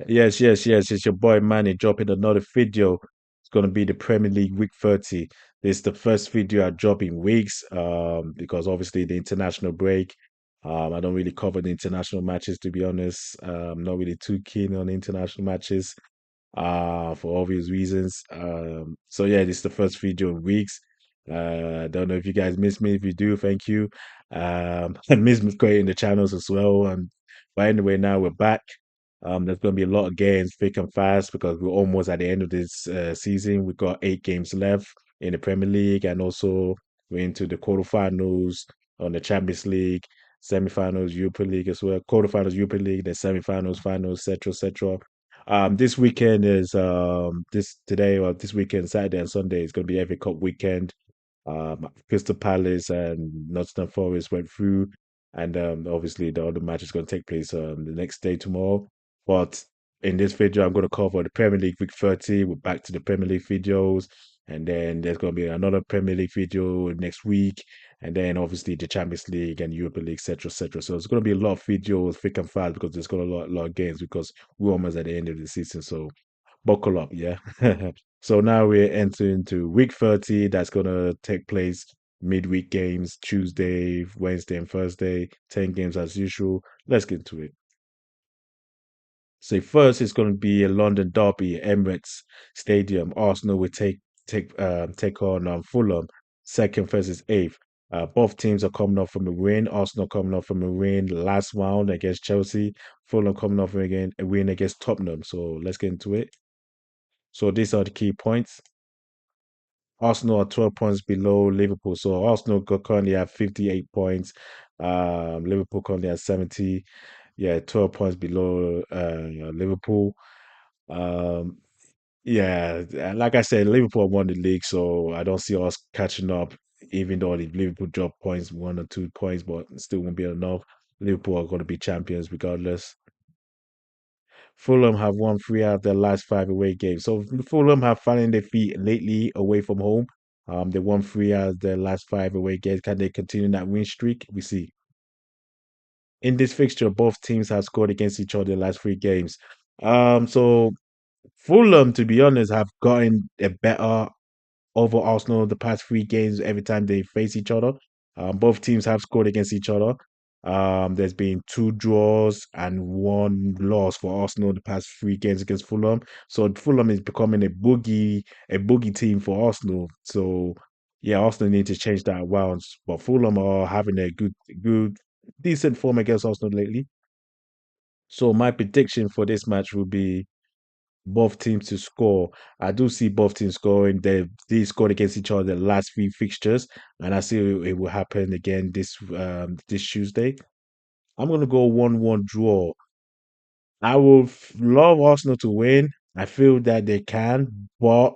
Yes. It's your boy Manny dropping another video. It's gonna be the Premier League Week 30. This is the first video I drop in weeks, because obviously the international break. I don't really cover the international matches to be honest. Not really too keen on international matches, for obvious reasons. So yeah, this is the first video in weeks. I don't know if you guys miss me. If you do, thank you. I miss creating the channels as well. But anyway, now we're back. There's going to be a lot of games thick and fast because we're almost at the end of this season. We've got 8 games left in the Premier League, and also we're into the quarterfinals on the Champions League, semi-finals, Europa League as well, quarterfinals, Europa League, then semi-finals, finals, etc., etc. This weekend is this today or this weekend, Saturday and Sunday is going to be FA Cup weekend. Crystal Palace and Nottingham Forest went through, and obviously the other match is going to take place the next day tomorrow. But in this video, I'm going to cover the Premier League Week 30. We're back to the Premier League videos, and then there's going to be another Premier League video next week, and then obviously the Champions League and Europa League, etc., etc. So it's going to be a lot of videos, thick and fast, because there's got a lot of games because we're almost at the end of the season. So buckle up, yeah. So now we're entering into week 30. That's gonna take place midweek games, Tuesday, Wednesday, and Thursday. 10 games as usual. Let's get into it. So first it's gonna be a London derby, Emirates Stadium. Arsenal will take on Fulham, second versus eighth. Both teams are coming off from a win. Arsenal coming off from a win last round against Chelsea. Fulham coming off again a win against Tottenham. So let's get into it. So these are the key points. Arsenal are 12 points below Liverpool. So Arsenal currently have 58 points. Liverpool currently has 70. Yeah, 12 points below Liverpool. Um, yeah, like I said, Liverpool won the league, so I don't see us catching up, even though the Liverpool dropped points, 1 or 2 points, but still won't be enough. Liverpool are going to be champions regardless. Fulham have won 3 out of their last 5 away games. So Fulham have found their feet lately away from home. They won 3 out of their last 5 away games. Can they continue that win streak? We see. In this fixture, both teams have scored against each other the last 3 games. So Fulham, to be honest, have gotten a better over Arsenal the past 3 games every time they face each other. Both teams have scored against each other. There's been 2 draws and 1 loss for Arsenal the past 3 games against Fulham. So Fulham is becoming a boogie team for Arsenal. So yeah, Arsenal need to change that around. But Fulham are having a good, decent form against Arsenal lately. So my prediction for this match will be both teams to score. I do see both teams scoring. They scored against each other the last 3 fixtures, and I see it will happen again this Tuesday. I'm gonna go 1-1 draw. I would love Arsenal to win. I feel that they can, but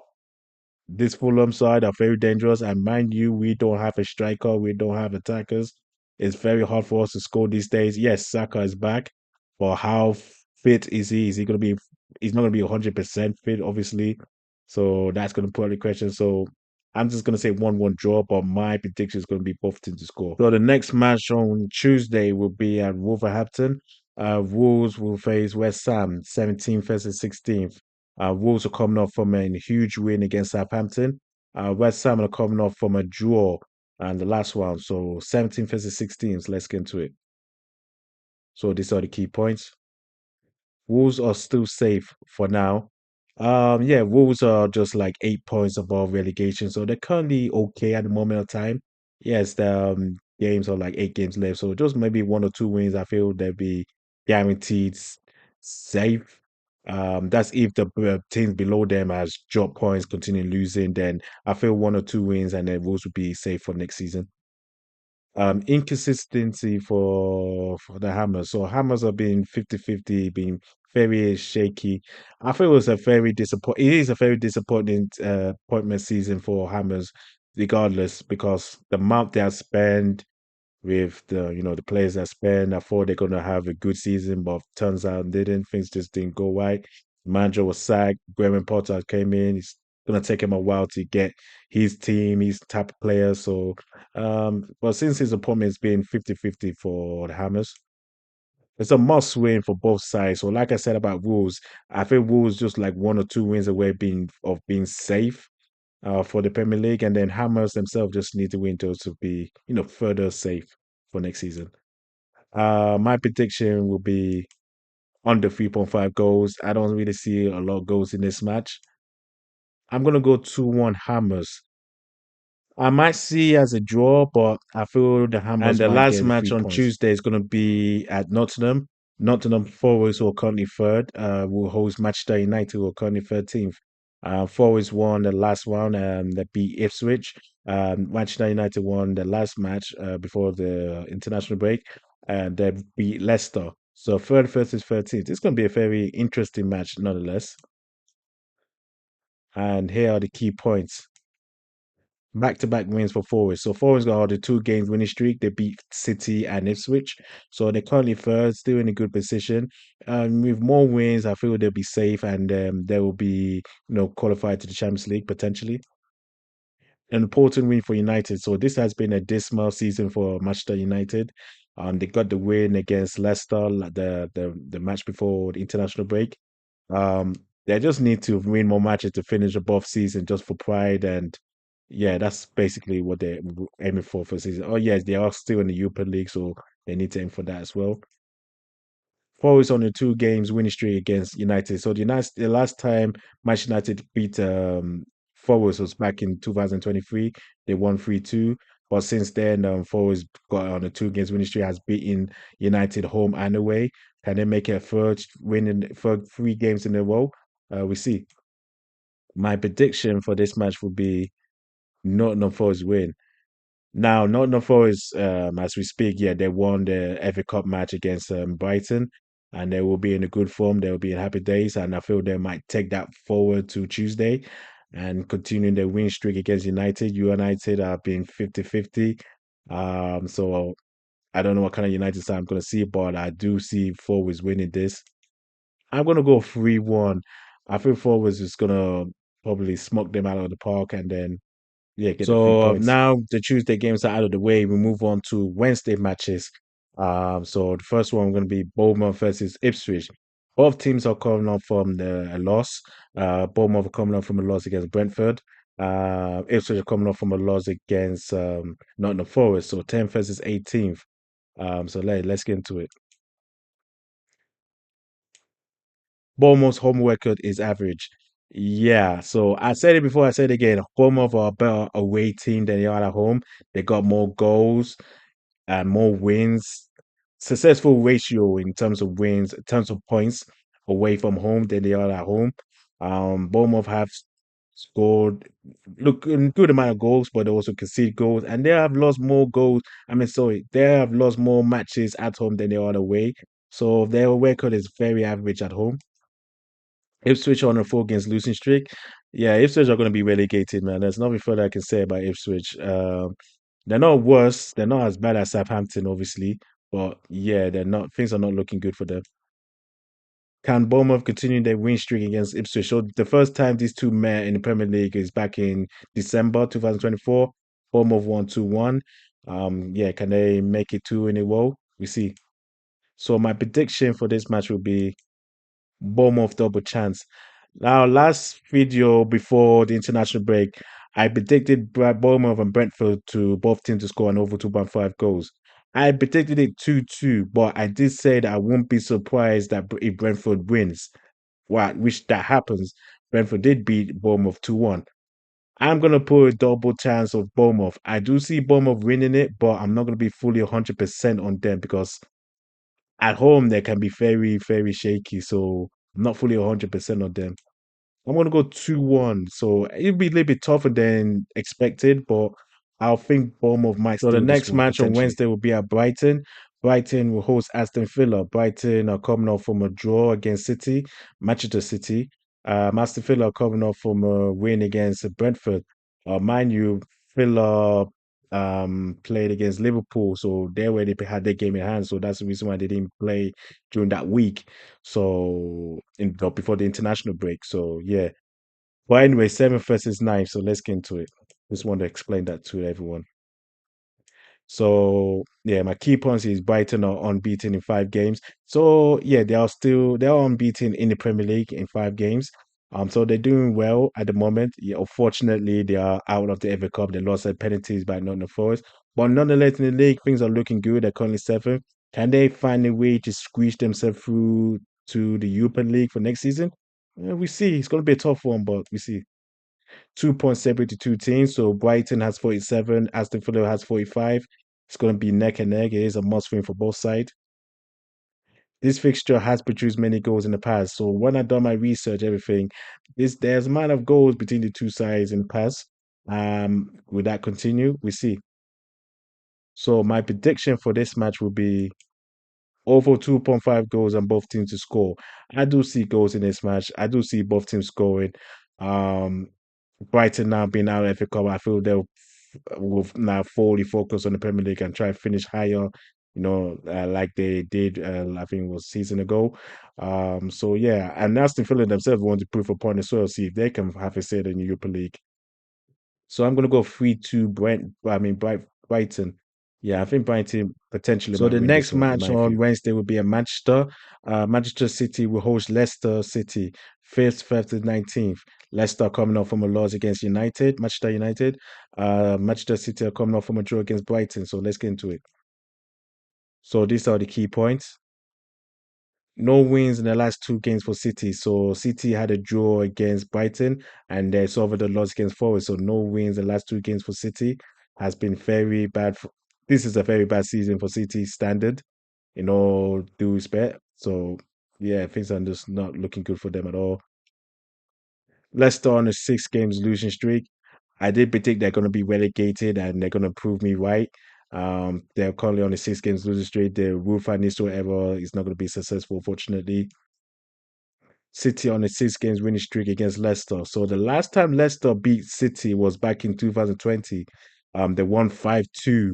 this Fulham side are very dangerous. And mind you, we don't have a striker, we don't have attackers. It's very hard for us to score these days. Yes, Saka is back, but how fit is he? Is he going to be? He's not going to be 100% fit, obviously. So that's going to put the question. So I'm just going to say 1-1 draw, but my prediction is going to be both teams to score. So the next match on Tuesday will be at Wolverhampton. Wolves will face West Ham, 17th versus 16th. Wolves are coming off from a huge win against Southampton. West Ham are coming off from a draw and the last one. So 17th versus 16th. Let's get into it. So these are the key points. Wolves are still safe for now. Yeah, Wolves are just like 8 points above relegation, so they're currently okay at the moment of time. Yes, the games are like 8 games left, so just maybe 1 or 2 wins. I feel they'll be guaranteed safe. That's if the teams below them has dropped points, continue losing. Then I feel 1 or 2 wins, and then Wolves will be safe for next season. Inconsistency for the Hammers. So Hammers have been 50-50, been very shaky. I feel it is a very disappointing appointment season for Hammers, regardless, because the amount they have spent with the players that spend. I thought they're gonna have a good season, but turns out they didn't. Things just didn't go right. Manager was sacked. Graham Potter came in. It's gonna take him a while to get his team, his type of players. So, but since his appointment's been 50-50 for the Hammers, it's a must win for both sides. So, like I said about Wolves, I think Wolves just like 1 or 2 wins away being safe for the Premier League, and then Hammers themselves just need to win those to be further safe for next season. My prediction will be under 3.5 goals. I don't really see a lot of goals in this match. I'm gonna go 2-1 Hammers. I might see as a draw, but I feel the Hammers the might last get match on 3 points. Tuesday is going to be at Nottingham. Nottingham Forest, who are currently third, will host Manchester United, who are currently 13th. Forest won the last round, they beat Ipswich. Manchester United won the last match before the international break, and they beat Leicester. So third versus 13th. It's going to be a very interesting match, nonetheless. And here are the key points. Back-to-back wins for Forest. So Forest got the 2 games winning streak. They beat City and Ipswich. So they're currently third, still in a good position. With more wins, I feel they'll be safe and they will be, qualified to the Champions League potentially. An important win for United. So this has been a dismal season for Manchester United. They got the win against Leicester, like the match before the international break. Um, they just need to win more matches to finish above season just for pride and yeah, that's basically what they're aiming for season. Oh yes, they are still in the Europa League, so they need to aim for that as well. Forest on a 2 games winning streak against United. So the last time Manchester United beat Forest was back in 2023. They won 3-2. But since then, Forest got on a 2 games winning streak, has beaten United home and away. Can they make it a third win for 3 games in a row? We see. My prediction for this match would be Nottingham Forest win. Now, Nottingham Forest, as we speak, yeah, they won the FA Cup match against Brighton, and they will be in a good form. They will be in happy days, and I feel they might take that forward to Tuesday and continue their win streak against United. United have been 50-50. So I don't know what kind of United side I'm going to see, but I do see Forwards winning this. I'm going to go 3-1. I think Forwards is going to probably smoke them out of the park and then yeah, get the 3 points. Now the Tuesday games are out of the way. We move on to Wednesday matches. So the first one going to be Bournemouth versus Ipswich. Both teams are coming off from a loss. Bournemouth are coming off from a loss against Brentford. Ipswich are coming off from a loss against Nottingham Forest. So 10th versus 18th. So let's get into it. Bournemouth's home record is average. Yeah, so I said it before, I said it again. Bournemouth are a better away team than they are at home. They got more goals and more wins. Successful ratio in terms of wins, in terms of points away from home than they are at home. Bournemouth have scored look a good amount of goals, but they also concede goals, and they have lost more goals. I mean, sorry, they have lost more matches at home than they are away. So their record is very average at home. Ipswich on a 4 games losing streak. Yeah, Ipswich are going to be relegated, man. There's nothing further I can say about Ipswich. They're not worse. They're not as bad as Southampton, obviously, but yeah, they're not. Things are not looking good for them. Can Bournemouth continue their win streak against Ipswich? So the first time these two met in the Premier League is back in December 2024. Bournemouth won 2-1. Yeah, can they make it 2 in a row? We see. So my prediction for this match will be Bournemouth double chance. Now, last video before the international break, I predicted Bournemouth and Brentford to both teams to score an over 2.5 goals. I predicted it 2-2, but I did say that I won't be surprised that if Brentford wins. Well, which that happens. Brentford did beat Bournemouth 2-1. I'm going to put a double chance of Bournemouth. I do see Bournemouth winning it, but I'm not going to be fully 100% on them because at home they can be very, very shaky. So I'm not fully 100% on them. I'm gonna go 2-1. So it'll be a little bit tougher than expected, but I think Bournemouth might. So the next match on Wednesday will be at Brighton. Brighton will host Aston Villa. Brighton are coming off from a draw against City, Manchester City. Aston Villa are coming off from a win against Brentford. Mind you, Villa played against Liverpool, so they already had their game in hand. So that's the reason why they didn't play during that week. So before the international break. So yeah. But anyway, 7th versus 9th. So let's get into it. Just want to explain that to everyone. So yeah, my key points is Brighton are unbeaten in 5 games. So yeah, they are unbeaten in the Premier League in 5 games. So they're doing well at the moment. Yeah, unfortunately, they are out of the FA Cup. They lost their penalties by Nottingham Forest, but nonetheless, in the league, things are looking good. They're currently seventh. Can they find a way to squeeze themselves through to the European League for next season? We see. It's going to be a tough one, but we see. 2 points separate the two teams. So Brighton has 47, Aston Villa has 45. It's going to be neck and neck. It is a must win for both sides. This fixture has produced many goals in the past. So when I done my research, everything, there's a amount of goals between the two sides in the past. Will that continue? We see. So my prediction for this match will be over 2.5 goals on both teams to score. I do see goals in this match. I do see both teams scoring. Um, Brighton now being out of FA Cup, I feel they'll will now fully focus on the Premier League and try to finish higher, like they did, I think it was season ago. So yeah, and Aston Villa themselves want to prove a point as well, see if they can have a say in the Europa League. So I'm gonna go 3-2 Brighton. Yeah, I think Brighton potentially so might the win next this one, in match my on view. Wednesday will be a Manchester. Manchester City will host Leicester City, 5th, 5th, and 19th. Leicester coming off from a loss against Manchester United. Manchester City are coming off from a draw against Brighton. So let's get into it. So these are the key points. No wins in the last 2 games for City. So City had a draw against Brighton and they suffered a loss against Forest. So no wins in the last 2 games for City has been very bad. This is a very bad season for City standard, in all due respect. So yeah, things are just not looking good for them at all. Leicester on a 6 games losing streak. I did predict they're going to be relegated and they're going to prove me right. They're currently on a 6 games losing streak. The Wolf and ever is not going to be successful, fortunately. City on a 6 games winning streak against Leicester. So the last time Leicester beat City was back in 2020. They won 5-2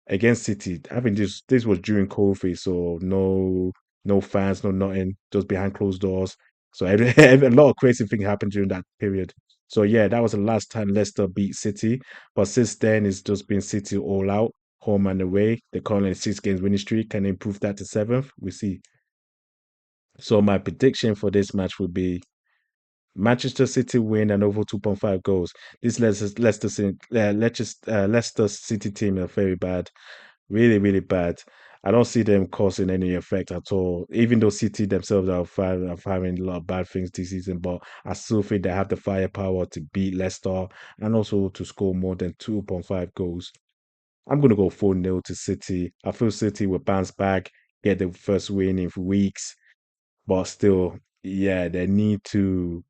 against City. I think this was during COVID, so no fans, no nothing, just behind closed doors. So a lot of crazy things happened during that period. So yeah, that was the last time Leicester beat City. But since then, it's just been City all out, home and away. They're currently a 6 games winning streak. Can they improve that to seventh? We see. So my prediction for this match would be Manchester City win and over 2.5 goals. This Leicester City team are very bad, really, really bad. I don't see them causing any effect at all. Even though City themselves are having a lot of bad things this season, but I still think they have the firepower to beat Leicester and also to score more than 2.5 goals. I'm going to go 4-0 to City. I feel City will bounce back, get the first win in weeks, but still, yeah, they need to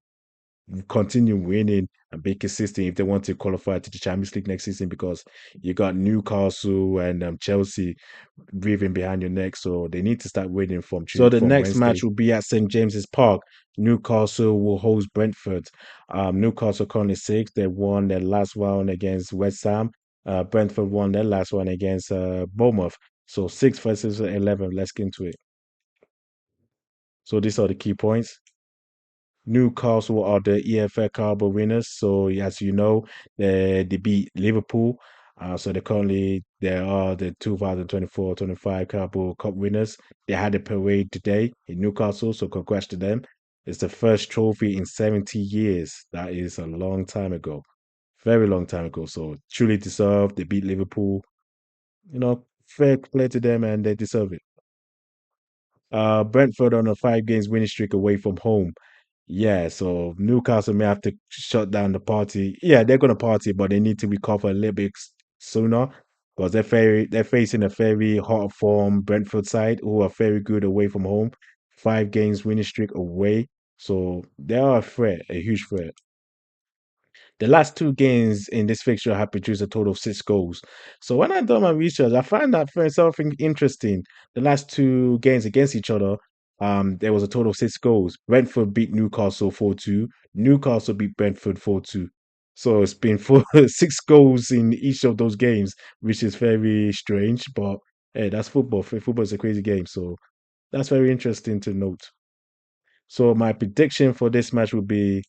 continue winning and be consistent if they want to qualify to the Champions League next season because you got Newcastle and Chelsea breathing behind your neck, so they need to start winning so the next Wednesday. Match will be at St James's Park. Newcastle will host Brentford. Newcastle currently 6th. They won their last one against West Ham. Brentford won their last one against Bournemouth. So 6 versus 11. Let's get into it. So these are the key points. Newcastle are the EFL Cup winners. So as you know, they beat Liverpool. So they are the 2024-25 Carabao Cup winners. They had a parade today in Newcastle, so congrats to them. It's the first trophy in 70 years. That is a long time ago. Very long time ago. So truly deserved. They beat Liverpool. Fair play to them and they deserve it. Brentford on a 5 games winning streak away from home. Yeah, so Newcastle may have to shut down the party. Yeah, they're gonna party, but they need to recover a little bit sooner because they're facing a very hot form Brentford side who are very good away from home. 5 games winning streak away, so they are a threat, a huge threat. The last 2 games in this fixture have produced a total of 6 goals. So when I done my research, I find that for something interesting. The last 2 games against each other, there was a total of 6 goals. Brentford beat Newcastle 4-2. Newcastle beat Brentford 4-2. So it's been 6 goals in each of those games, which is very strange. But hey, that's football. Football is a crazy game, so that's very interesting to note. So my prediction for this match would be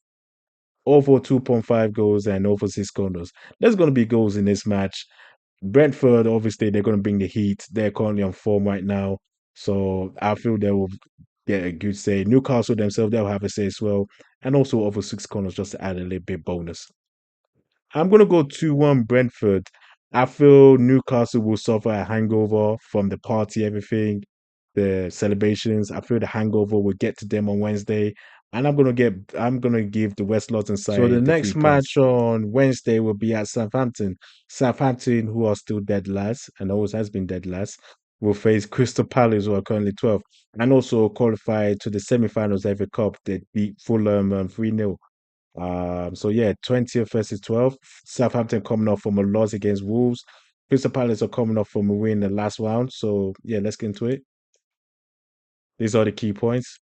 over 2.5 goals and over 6 corners. There's going to be goals in this match. Brentford, obviously, they're going to bring the heat. They're currently on form right now. So I feel they will get a good say. Newcastle themselves, they'll have a say as well. And also over 6 corners just to add a little bit bonus. I'm going to go 2-1 Brentford. I feel Newcastle will suffer a hangover from the party, everything, the celebrations. I feel the hangover will get to them on Wednesday. And I'm gonna give the West London So the side the next 3 points. match on Wednesday will be at Southampton. Southampton, who are still dead last and always has been dead last, will face Crystal Palace, who are currently 12th, and also qualified to the semi-finals of the Cup. They beat Fulham 3-0. So yeah, 20th versus 12th. Southampton coming off from a loss against Wolves. Crystal Palace are coming off from a win in the last round. So yeah, let's get into it. These are the key points.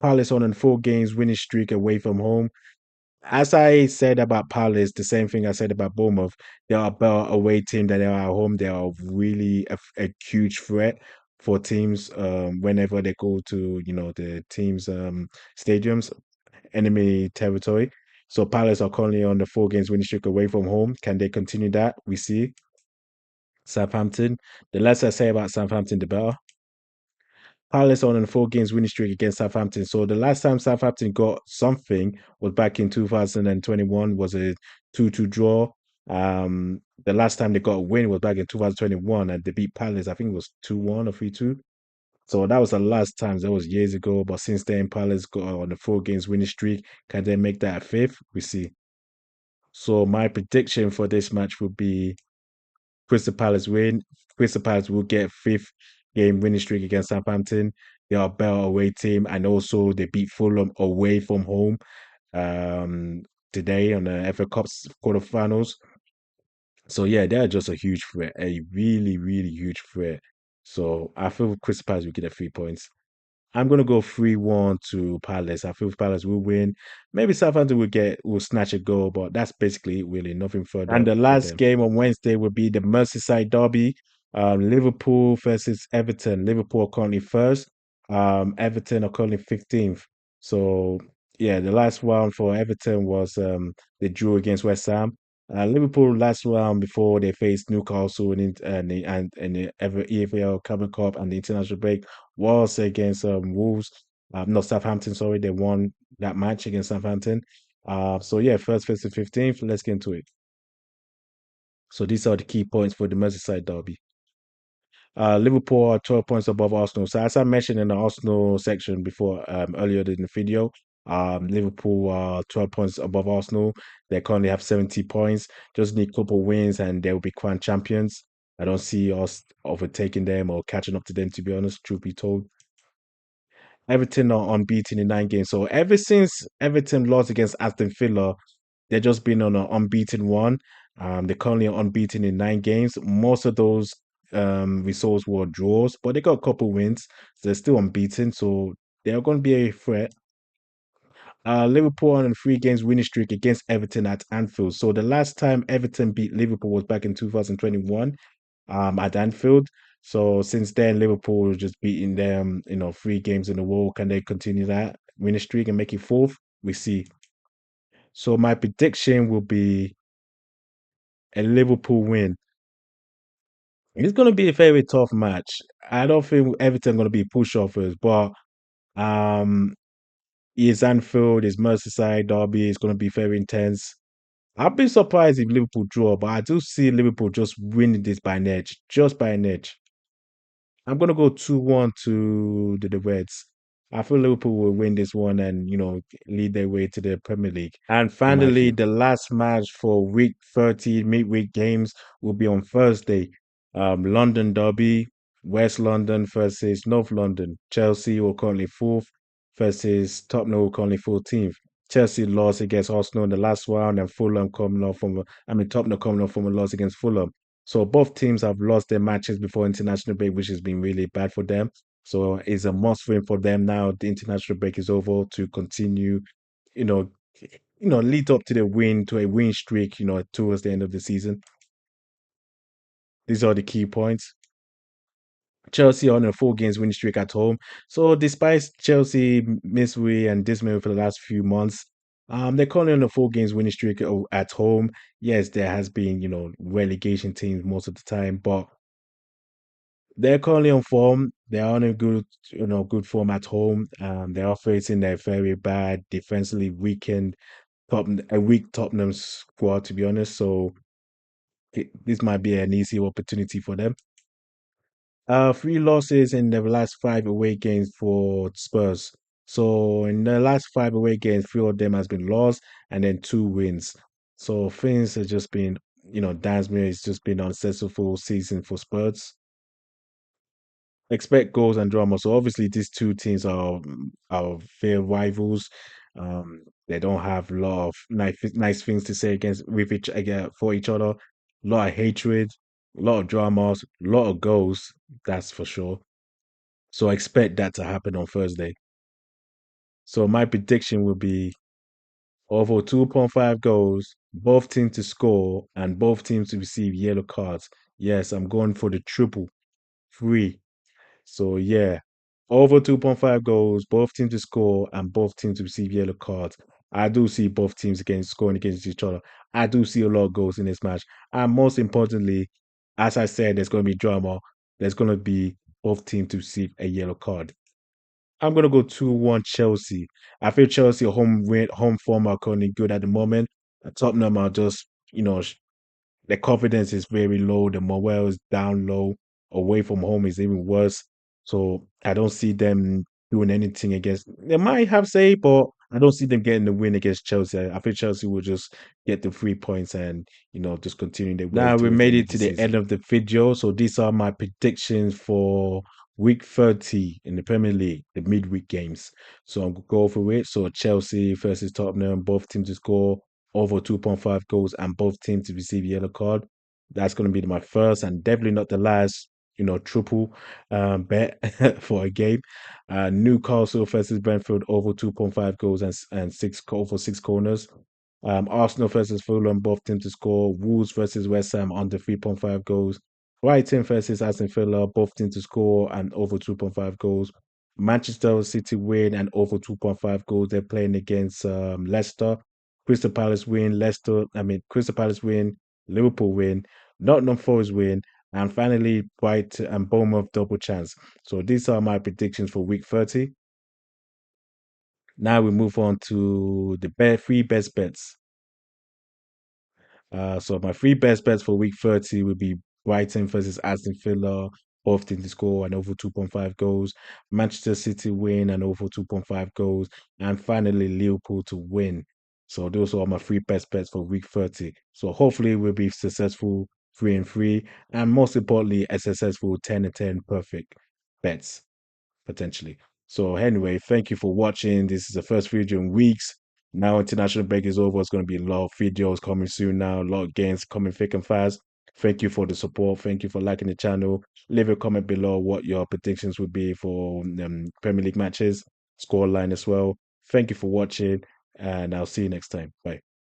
Palace on a 4 games winning streak away from home. As I said about Palace, the same thing I said about Bournemouth. They are a better away team than they are at home. They are really a huge threat for teams whenever they go to the teams' stadiums, enemy territory. So Palace are currently on the 4 games winning streak away from home. Can they continue that? We see Southampton. The less I say about Southampton, the better. Palace on a 4 games winning streak against Southampton. So the last time Southampton got something was back in 2021, was a 2-2 draw. The last time they got a win was back in 2021 and they beat Palace. I think it was 2-1 or 3-2. So that was the last time. That was years ago. But since then, Palace got on the 4 games winning streak. Can they make that a fifth? We see. So my prediction for this match would be Crystal Palace win. Crystal Palace will get fifth game winning streak against Southampton. They are a better away team, and also they beat Fulham away from home today on the FA Cup quarterfinals. So yeah, they're just a huge threat, a really, really huge threat. So I feel Crystal Palace will get the 3 points. I'm gonna go 3-1 to Palace. I feel Palace will win. Maybe Southampton will snatch a goal, but that's basically it, really nothing And further the for last them. game on Wednesday will be the Merseyside derby, Liverpool versus Everton. Liverpool are currently first. Everton are currently 15th. So yeah, the last round for Everton was they drew against West Ham. Liverpool last round before they faced Newcastle and the EFL Cup and the international break was against Wolves. Not Southampton, sorry, they won that match against Southampton. So yeah, first versus 15th. Let's get into it. So these are the key points for the Merseyside derby. Liverpool are 12 points above Arsenal. So as I mentioned in the Arsenal section before, earlier in the video, Liverpool are 12 points above Arsenal. They currently have 70 points. Just need a couple wins and they'll be crowned champions. I don't see us overtaking them or catching up to them, to be honest, truth be told. Everton are unbeaten in 9 games. So ever since Everton lost against Aston Villa, they've just been on an unbeaten one. They're currently unbeaten in 9 games. Most of those results were draws, but they got a couple wins. So they're still unbeaten, so they're going to be a threat. Liverpool on a 3 games winning streak against Everton at Anfield. So the last time Everton beat Liverpool was back in 2021 at Anfield. So since then, Liverpool just beating them, 3 games in a row. Can they continue that winning streak and make it fourth? We see. So my prediction will be a Liverpool win. It's going to be a very tough match. I don't think Everton going to be pushovers, but um, it's Anfield, it's Merseyside derby. It's going to be very intense. I'll be surprised if Liverpool draw, but I do see Liverpool just winning this by an edge, just by an edge. I'm gonna go 2-1 to the Reds. I feel Liverpool will win this one and lead their way to the Premier League. And In my finally, view. the last match for week 30 midweek games will be on Thursday. London Derby, West London versus North London. Chelsea who are currently fourth versus Tottenham who are currently 14th. Chelsea lost against Arsenal in the last round, and Fulham coming off Tottenham coming off from a loss against Fulham. So both teams have lost their matches before international break, which has been really bad for them. So it's a must win for them now. The international break is over to continue, you know, lead up to the win to a win streak, towards the end of the season. These are the key points. Chelsea on a 4 games winning streak at home. So despite Chelsea misery and dismal for the last few months, They're currently on a 4 games winning streak at home. Yes, there has been, relegation teams most of the time, but they're currently on form. They are on a good form at home. They are facing a very bad, defensively weakened, a weak Tottenham squad, to be honest. So this might be an easy opportunity for them. 3 losses in the last 5 away games for Spurs. So in the last 5 away games, 3 of them has been lost, and then 2 wins. So things have just been, Dansmere has just been unsuccessful season for Spurs. Expect goals and drama. So obviously these two teams are fair rivals. They don't have a lot of nice things to say for each other. A lot of hatred, a lot of dramas, a lot of goals. That's for sure. So expect that to happen on Thursday. So my prediction will be over 2.5 goals, both teams to score, and both teams to receive yellow cards. Yes, I'm going for the triple three. So yeah, over 2.5 goals, both teams to score, and both teams to receive yellow cards. I do see both teams against scoring against each other. I do see a lot of goals in this match. And most importantly, as I said, there's going to be drama. There's going to be both teams to receive a yellow card. I'm gonna go 2-1 Chelsea. I feel Chelsea home form are currently good at the moment. Tottenham are just, the confidence is very low. The morale is down low. Away from home is even worse. So I don't see them doing anything against. They might have say, but I don't see them getting the win against Chelsea. I think Chelsea will just get the 3 points and just continue their way Now we towards the made end of it the to the end season. of the video. So these are my predictions for week 30 in the Premier League, the midweek games. So I'm gonna go for it. So Chelsea versus Tottenham, both teams to score over 2.5 goals and both teams to receive a yellow card. That's gonna be my first and definitely not the last, triple bet for a game. Newcastle versus Brentford over 2.5 goals and six corners. Arsenal versus Fulham, both teams to score. Wolves versus West Ham under 3.5 goals. Brighton versus Aston Villa, both teams to score and over 2.5 goals. Manchester City win and over 2.5 goals. They're playing against Leicester. Crystal Palace win. Crystal Palace win. Liverpool win. Nottingham Forest win. And finally, Brighton and Bournemouth double chance. So these are my predictions for week 30. Now we move on to the three best bets. So my three best bets for week 30 would be Brighton versus Aston Villa, both teams to score and over 2.5 goals. Manchester City win and over 2.5 goals. And finally, Liverpool to win. So those are my three best bets for week 30. So hopefully we'll be successful 3-3. And most importantly, a successful 10-10 perfect bets potentially. So anyway, thank you for watching. This is the first video in weeks. Now international break is over. It's going to be a lot of videos coming soon now. A lot of games coming thick and fast. Thank you for the support. Thank you for liking the channel. Leave a comment below what your predictions would be for Premier League matches, scoreline as well. Thank you for watching, and I'll see you next time. Bye.